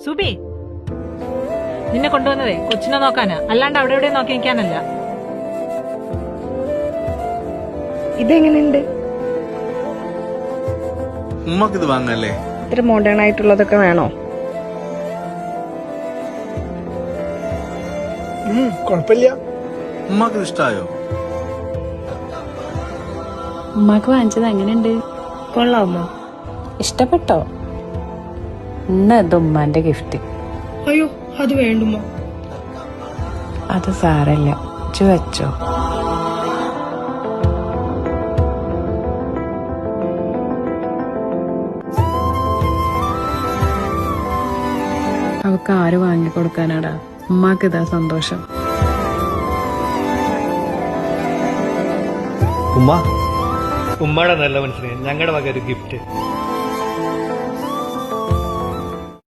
സുബി, നിന്നെ കൊണ്ടുവന്നതേ കൊച്ചിനെ നോക്കാനാ, അല്ലാണ്ട് അവിടെ എവിടെ നോക്കി നിൽക്കാനല്ല. ഇതെങ്ങനെയുണ്ട്? ഉമ്മക്കിത് വാങ്ങല്ലേ? ഇത്ര മോഡേൺ ആയിട്ടുള്ളതൊക്കെ വേണോ? കൊഴപ്പില്ല. ഉമ്മക്കിത് ഇഷ്ടായോ? ഉമ്മാക്ക് വാങ്ങിച്ചത് എങ്ങനെയുണ്ട്? കൊള്ളാമോ? ഇഷ്ടപ്പെട്ടോ? ഇന്നത് ഉമ്മാന്റെ ഗിഫ്റ്റ്. അയ്യോ, അത് വേണ്ടുമോ? അത് സാരല്ല, ഇജ്ജ് വെച്ചോ. അവക്ക് ആര് വാങ്ങിക്കൊടുക്കാനാടാ? ഉമ്മാക്ക് ഇതാ സന്തോഷം. ഉമ്മയുടെ നല്ല മനസ്സിന് ഞങ്ങളുടെ വക ഒരു ഗിഫ്റ്റ്.